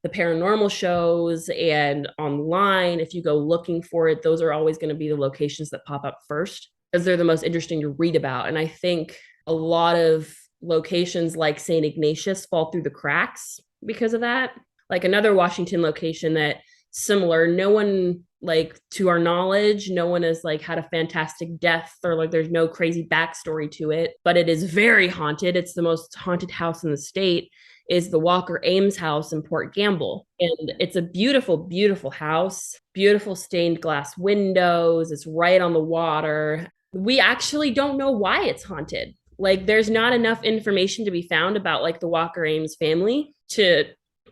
the paranormal shows and online. If you go looking for it, those are always going to be the locations that pop up first because they're the most interesting to read about. And I think a lot of locations like St. Ignatius fall through the cracks because of that. Like another Washington location that similar, no one like to our knowledge, no one has like had a fantastic death or like there's no crazy backstory to it, but it is very haunted. It's the most haunted house in the state is the Walker Ames house in Port Gamble. And it's a beautiful, beautiful house, beautiful stained glass windows. It's right on the water. We actually don't know why it's haunted. Like, there's not enough information to be found about like the Walker Ames family to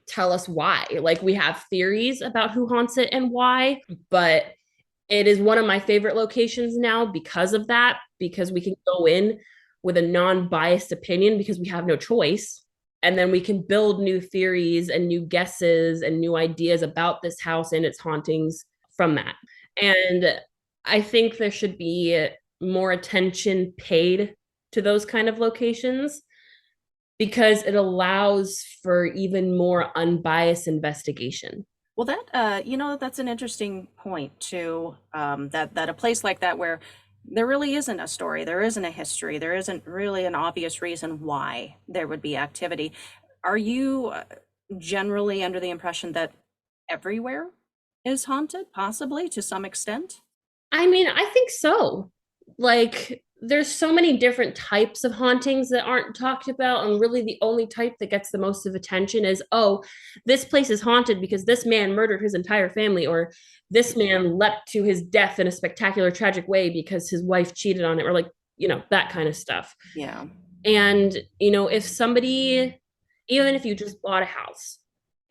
tell us why. Like, we have theories about who haunts it and why, but it is one of my favorite locations now because of that, because we can go in with a non biased opinion because we have no choice and then we can build new theories and new guesses and new ideas about this house and its hauntings from that. And I think there should be more attention paid to those kind of locations because it allows for even more unbiased investigation. Well, that's an interesting point too. That a place like that where there really isn't a story, there isn't a history, there isn't really an obvious reason why there would be activity. Are you generally under the impression that everywhere is haunted, possibly to some extent? I mean, I think so. Like, there's so many different types of hauntings that aren't talked about. And really, the only type that gets the most of attention is, oh, this place is haunted because this man murdered his entire family, or this man leapt to his death in a spectacular, tragic way because his wife cheated on it, or like, that kind of stuff. Yeah. And, if somebody, even if you just bought a house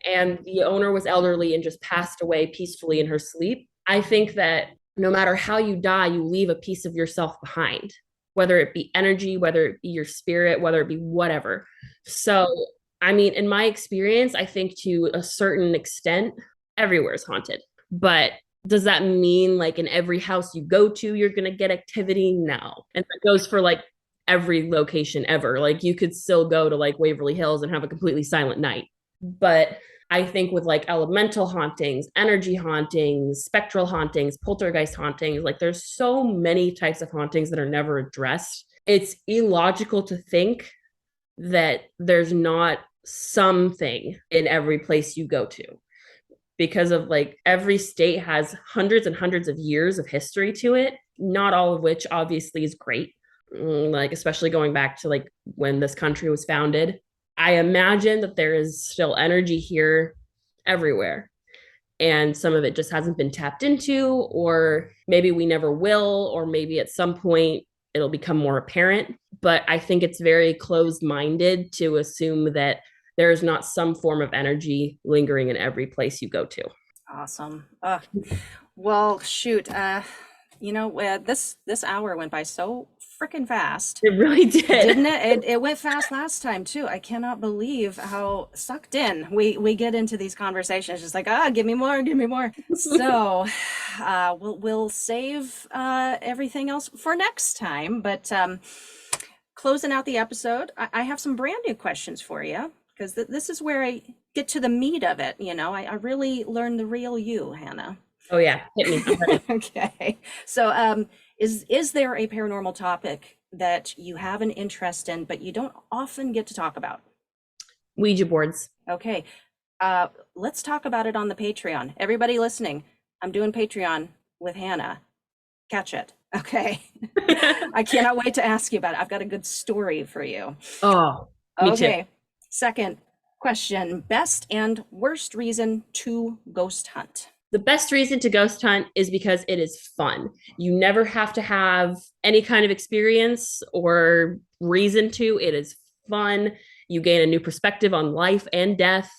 and the owner was elderly and just passed away peacefully in her sleep, I think that no matter how you die, you leave a piece of yourself behind, whether it be energy, whether it be your spirit, whether it be whatever. So, I mean, in my experience, I think to a certain extent, everywhere is haunted. But does that mean like in every house you go to, you're going to get activity? No. And that goes for like every location ever. Like you could still go to like Waverly Hills and have a completely silent night. But I think with like elemental hauntings, energy hauntings, spectral hauntings, poltergeist hauntings, like there's so many types of hauntings that are never addressed. It's illogical to think that there's not something in every place you go to, because of like every state has hundreds and hundreds of years of history to it, not all of which obviously is great. Like, especially going back to like when this country was founded, I imagine that there is still energy here everywhere. And some of it just hasn't been tapped into, or maybe we never will, or maybe at some point it'll become more apparent. But I think it's very closed minded to assume that there is not some form of energy lingering in every place you go to. Awesome. Well, shoot. This hour went by so freaking fast. It really did. Didn't it? It went fast last time too. I cannot believe how sucked in we get into these conversations. Just like, give me more, give me more. So we'll save everything else for next time. But closing out the episode, I have some brand new questions for you, because this is where I get to the meat of it. I really learned the real you, Hannah. Oh yeah, hit me. Okay. So is there a paranormal topic that you have an interest in, but you don't often get to talk about? Ouija boards. Okay. Let's talk about it on the Patreon. Everybody listening, I'm doing Patreon with Hannah. Catch it. Okay. I cannot wait to ask you about it. I've got a good story for you. Oh, me okay. too. Second question, best and worst reason to ghost hunt. The best reason to ghost hunt is because it is fun. You never have to have any kind of experience or reason to. It is fun. You gain a new perspective on life and death.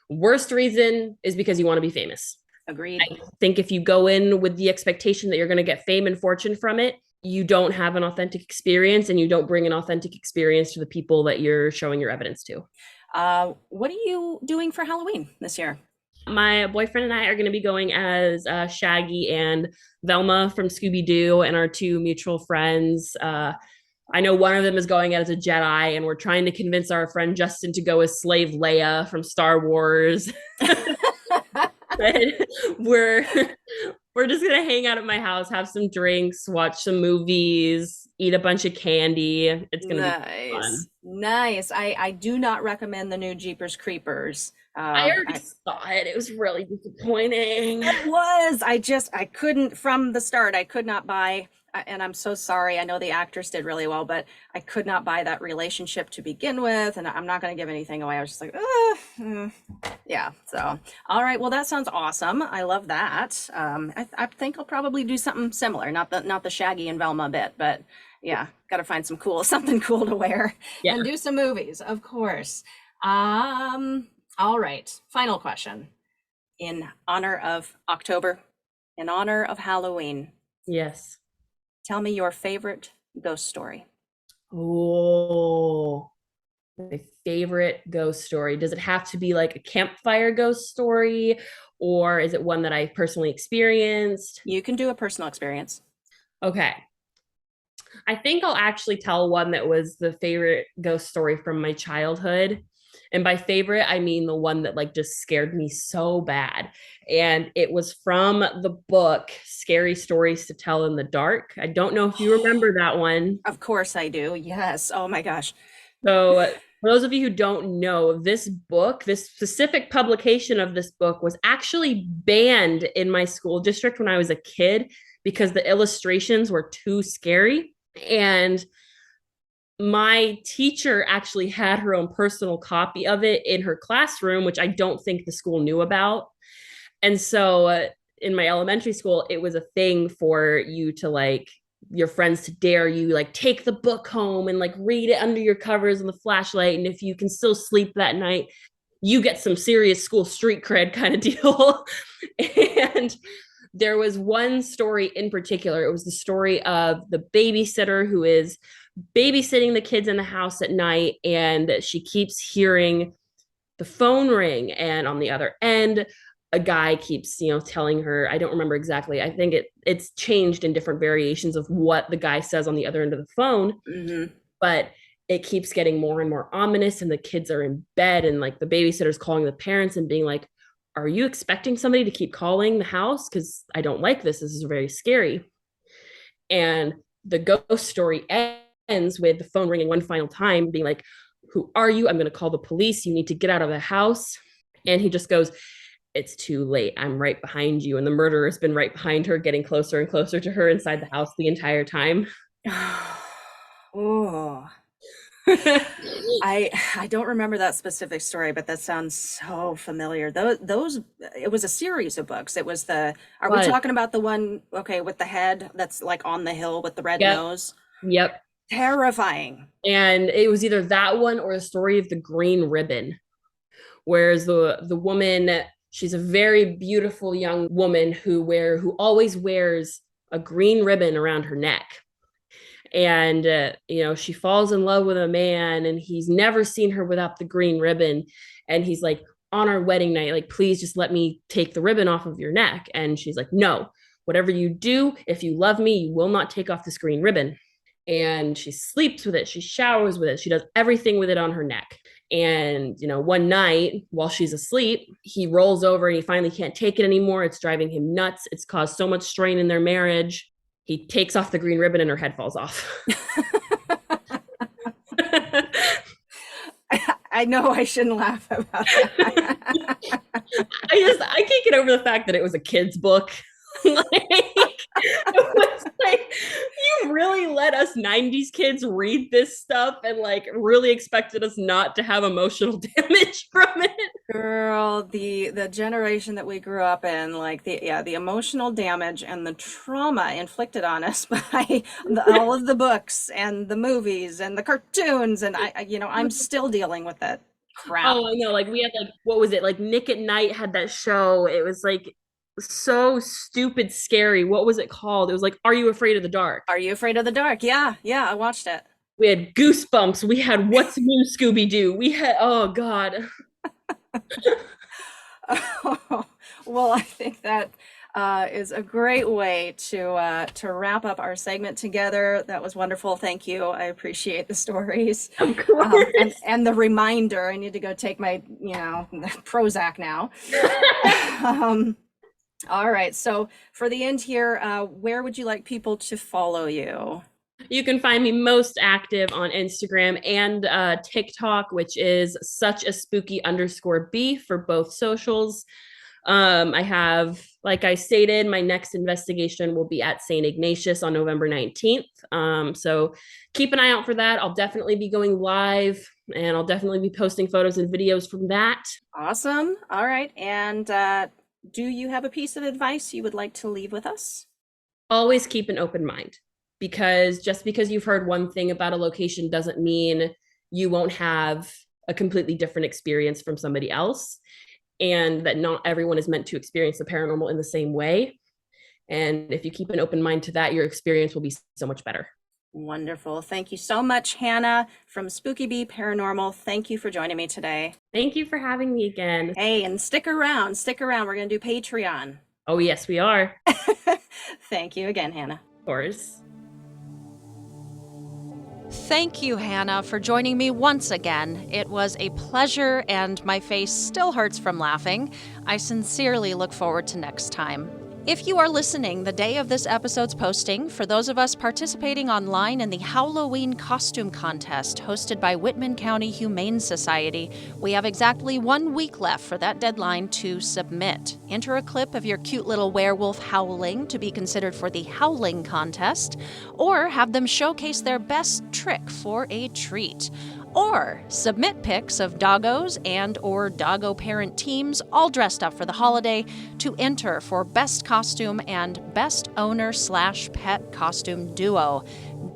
Worst reason is because you want to be famous. Agreed. I think if you go in with the expectation that you're going to get fame and fortune from it, you don't have an authentic experience, and you don't bring an authentic experience to the people that you're showing your evidence to. What are you doing for Halloween this year? My boyfriend and I are going to be going as Shaggy and Velma from Scooby-Doo, and our two mutual friends. I know one of them is going as a Jedi, and we're trying to convince our friend Justin to go as Slave Leia from Star Wars. But we're just gonna hang out at my house, have some drinks, watch some movies, eat a bunch of candy. It's gonna be fun. Nice. I do not recommend the new Jeepers Creepers. I already saw it. It was really disappointing. It was. I couldn't, from the start, I could not buy, and I'm so sorry. I know the actors did really well, but I could not buy that relationship to begin with. And I'm not going to give anything away. I was just like, yeah. So, all right. Well, that sounds awesome. I love that. I think I'll probably do something similar. Not the Shaggy and Velma bit, but yeah, got to find something cool to wear and do some movies, of course. All right. Final question. In honor of October, in honor of Halloween. Yes. Tell me your favorite ghost story. Oh, my favorite ghost story. Does it have to be like a campfire ghost story, or is it one that I personally experienced? You can do a personal experience. Okay. I think I'll actually tell one that was the favorite ghost story from my childhood. And by favorite, I mean the one that like just scared me so bad. And it was from the book, Scary Stories to Tell in the Dark. I don't know if you remember that one. Of course I do. Yes. Oh my gosh. So for those of you who don't know, this book, this specific publication of this book was actually banned in my school district when I was a kid because the illustrations were too scary. And my teacher actually had her own personal copy of it in her classroom, which I don't think the school knew about. And so in my elementary school, it was a thing for you to like, your friends to dare you, like take the book home and like read it under your covers and the flashlight. And if you can still sleep that night, you get some serious school street cred kind of deal. And there was one story in particular. It was the story of the babysitter who is babysitting the kids in the house at night, and she keeps hearing the phone ring, and on the other end a guy keeps telling her, I don't remember exactly, I think it's changed in different variations of what the guy says on the other end of the phone, but it keeps getting more and more ominous, and the kids are in bed, and like the babysitter's calling the parents and being like, are you expecting somebody to keep calling the house? Because I don't like this. This is very scary. And the ghost story ends with the phone ringing one final time, being like, who are you? I'm going to call the police. You need to get out of the house. And he just goes, it's too late. I'm right behind you. And the murderer has been right behind her, getting closer and closer to her inside the house the entire time. Oh. I don't remember that specific story, but that sounds so familiar. Those it was a series of books. It was are we talking about the one, okay, with the head that's like on the hill with the red nose? Yep. Terrifying. And it was either that one or the story of the green ribbon. Whereas the woman, she's a very beautiful young woman who always wears a green ribbon around her neck. And she falls in love with a man, and he's never seen her without the green ribbon, and he's like, on our wedding night, like, please just let me take the ribbon off of your neck. And she's like, no, whatever you do, if you love me, you will not take off this green ribbon. And she sleeps with it, she showers with it, she does everything with it on her neck. And one night while she's asleep, he rolls over and he finally can't take it anymore. It's driving him nuts. It's caused so much strain in their marriage. He takes off the green ribbon and her head falls off. I know I shouldn't laugh about that. I can't get over the fact that it was a kid's book. It was like, you really let us 90s kids read this stuff and like really expected us not to have emotional damage from it. Girl, the generation that we grew up in, like the emotional damage and the trauma inflicted on us by all of the books and the movies and the cartoons, and I'm still dealing with that crap. Oh, I know. Like we had what was it? Like Nick at Night had that show. It was like so stupid scary. What was it called? It was like, Are You Afraid of the Dark? Are You Afraid of the Dark? Yeah, I watched it. We had Goosebumps. We had What's New, Scooby-Doo. We had, oh God. Well, I think that is a great way to wrap up our segment together. That was wonderful. Thank you. I appreciate the stories. Of course. And the reminder. I need to go take my Prozac now. All right. So for the end here, where would you like people to follow you? You can find me most active on Instagram and TikTok, which is suchaspooky_B for both socials. I have, like I stated, my next investigation will be at St. Ignatius on November 19th. So keep an eye out for that. I'll definitely be going live, and I'll definitely be posting photos and videos from that. Awesome. All right. And do you have a piece of advice you would like to leave with us? Always keep an open mind, because just because you've heard one thing about a location doesn't mean you won't have a completely different experience from somebody else, and that not everyone is meant to experience the paranormal in the same way. And if you keep an open mind to that, your experience will be so much better. Wonderful. Thank you so much, Hannah from Spooky Bee Paranormal. Thank you for joining me today. Thank you for having me again. Hey, and stick around. We're going to do Patreon. Oh, yes, we are. Thank you again, Hannah. Of course. Thank you, Hannah, for joining me once again. It was a pleasure, and my face still hurts from laughing. I sincerely look forward to next time. If you are listening the day of this episode's posting, for those of us participating online in the Halloween costume contest hosted by Whitman County Humane Society, we have exactly 1 week left for that deadline to submit. Enter a clip of your cute little werewolf howling to be considered for the howling contest, or have them showcase their best trick for a treat. Or submit pics of doggos and or doggo parent teams all dressed up for the holiday to enter for Best Costume and Best Owner/Pet Costume Duo.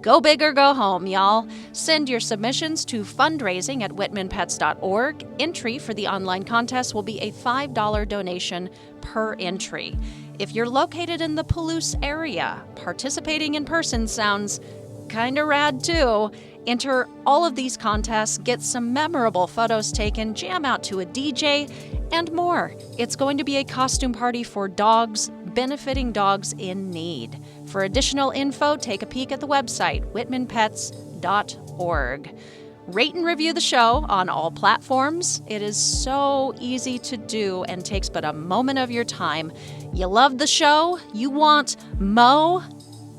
Go big or go home, y'all. Send your submissions to fundraising@whitmanpets.org. Entry for the online contest will be a $5 donation per entry. If you're located in the Palouse area, participating in person sounds kinda rad too. Enter all of these contests, get some memorable photos taken, jam out to a DJ, and more. It's going to be a costume party for dogs, benefiting dogs in need. For additional info, take a peek at the website, whitmanpets.org. Rate and review the show on all platforms. It is so easy to do and takes but a moment of your time. You love the show? You want Mo?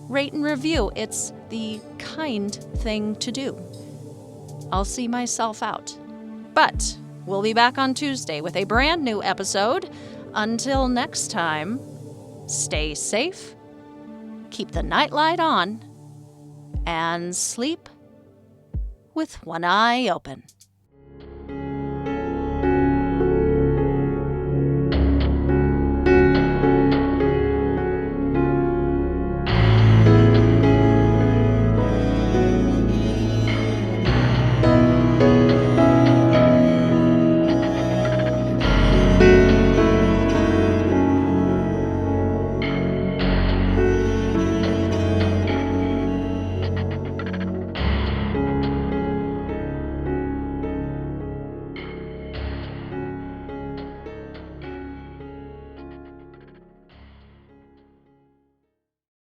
Rate and review. It's the kind thing to do. I'll see myself out. But we'll be back on Tuesday with a brand new episode. Until next time, stay safe, keep the nightlight on, and sleep with one eye open.